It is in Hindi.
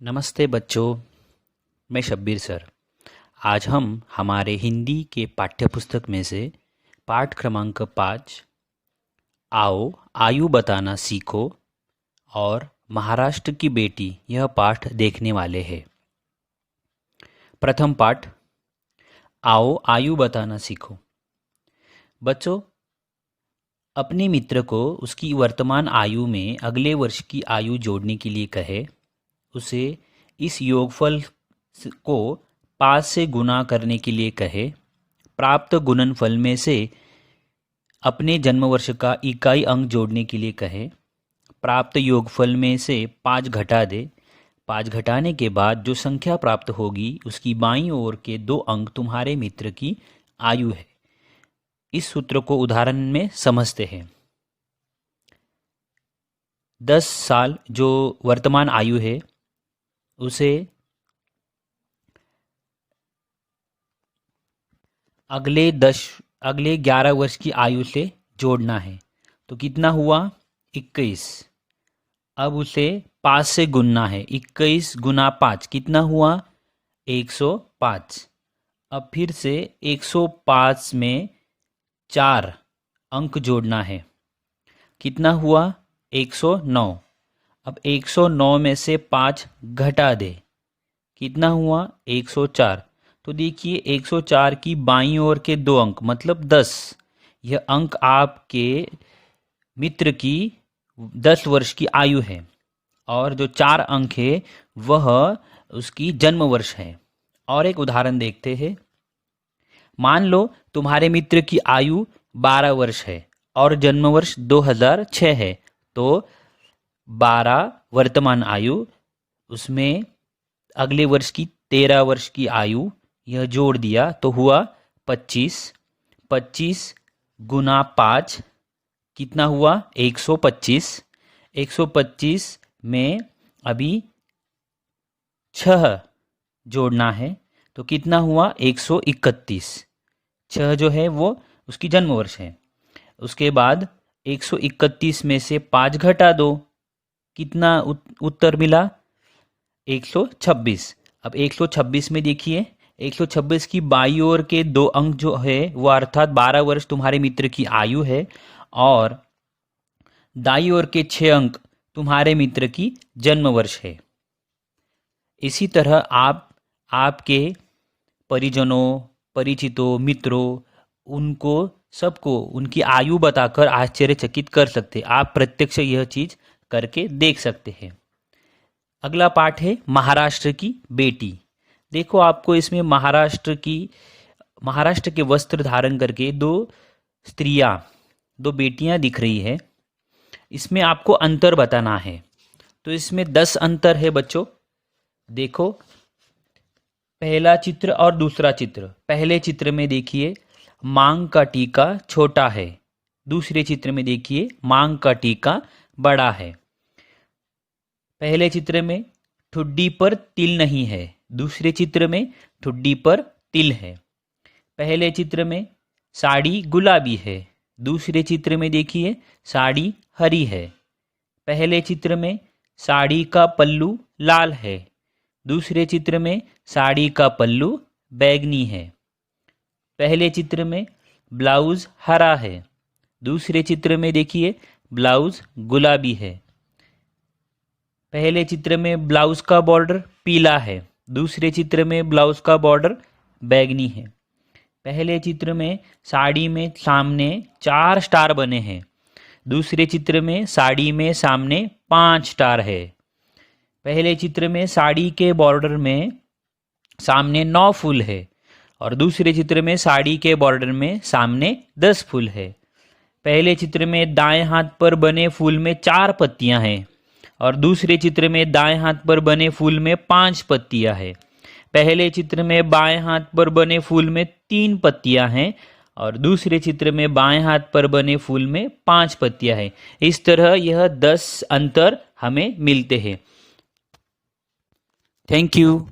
नमस्ते बच्चों, मैं शब्बीर सर। आज हम हमारे हिंदी के पाठ्यपुस्तक में से पाठ क्रमांक 5 आओ आयु बताना सीखो और महाराष्ट्र की बेटी यह पाठ देखने वाले हैं। प्रथम पाठ आओ आयु बताना सीखो। बच्चों, अपने मित्र को उसकी वर्तमान आयु में अगले वर्ष की आयु जोड़ने के लिए कहे। उसे इस योगफल को 5 से गुना करने के लिए कहे। प्राप्त गुणनफल में से अपने जन्म वर्ष का इकाई अंक जोड़ने के लिए कहे। प्राप्त योगफल में से 5 घटा दे। 5 घटाने के बाद जो संख्या प्राप्त होगी उसकी बाईं ओर के 2 अंक तुम्हारे मित्र की आयु है। इस सूत्र को उदाहरण में समझते हैं। 10 साल जो वर्तमान आयु है उसे अगले 11 वर्ष की आयु से जोड़ना है। तो कितना हुआ? 21। अब उसे 5 से गुनना है। 21 गुना 5 कितना हुआ? 105। अब फिर से 105 में 4 अंक जोड़ना है। कितना हुआ? 109। अब 109 में से 5 घटा दे। कितना हुआ? 104। तो देखिए 104 की बाईं ओर के 2 अंक मतलब 10, यह अंक आपके मित्र की 10 वर्ष की आयु है और जो 4 अंक है वह उसकी जन्म वर्ष है। और एक उदाहरण देखते हैं। मान लो तुम्हारे मित्र की आयु 12 वर्ष है और जन्म वर्ष 2006 है। तो 12 वर्तमान आयु, उसमें अगले वर्ष की 13 वर्ष की आयु, यह जोड़ दिया तो हुआ 25। 25 गुना 5 कितना हुआ? 125। 125 में अभी 6 जोड़ना है तो कितना हुआ? 131। 6 जो है वो उसकी जन्म वर्ष है। उसके बाद 131 में से 5 घटा दो। कितना उत्तर मिला? 126। अब 126 में देखिए 126 की बाईं ओर के 2 अंक जो है वो अर्थात 12 वर्ष तुम्हारे मित्र की आयु है और दाईं ओर के 6 अंक तुम्हारे मित्र की जन्म वर्ष है। इसी तरह आप आपके परिजनों, परिचितों, मित्रों, उनको सबको उनकी आयु बताकर आश्चर्यचकित कर सकते। आप प्रत्यक्ष यह चीज करके देख सकते हैं। अगला पाठ है महाराष्ट्र की बेटी। देखो आपको इसमें महाराष्ट्र के वस्त्र धारण करके 2 स्त्रियां, 2 बेटियां दिख रही है। इसमें आपको अंतर बताना है। तो इसमें 10 अंतर है बच्चों। देखो पहला चित्र और दूसरा चित्र। पहले चित्र में देखिए मांग का टीका छोटा है। दूसरे चित्र में देखिए मांग का टीका बड़ा है। पहले चित्र में ठुड्डी पर तिल नहीं है। दूसरे चित्र में ठुड्डी पर तिल है। पहले चित्र में साड़ी गुलाबी है। दूसरे चित्र में देखिए साड़ी हरी है। पहले चित्र में साड़ी का पल्लू लाल है। दूसरे चित्र में साड़ी का पल्लू बैंगनी है। पहले चित्र में ब्लाउज हरा है। दूसरे चित्र में देखिए ब्लाउज गुलाबी है। पहले चित्र में ब्लाउज का बॉर्डर पीला है। दूसरे चित्र में ब्लाउज का बॉर्डर बैंगनी है। पहले चित्र में साड़ी में सामने 4 स्टार बने हैं। दूसरे चित्र में साड़ी में सामने 5 स्टार है। पहले चित्र में साड़ी के बॉर्डर में सामने 9 फूल है और दूसरे चित्र में साड़ी के बॉर्डर में सामने 10 फूल है। पहले चित्र में दाएं हाथ पर बने फूल में 4 पत्तियां हैं और दूसरे चित्र में दाएं हाथ पर बने फूल में 5 पत्तियां हैं। पहले चित्र में बाएं हाथ पर बने फूल में 3 पत्तियां हैं और दूसरे चित्र में बाएं हाथ पर बने फूल में 5 पत्तियां हैं। इस तरह यह 10 अंतर हमें मिलते हैं। Thank you.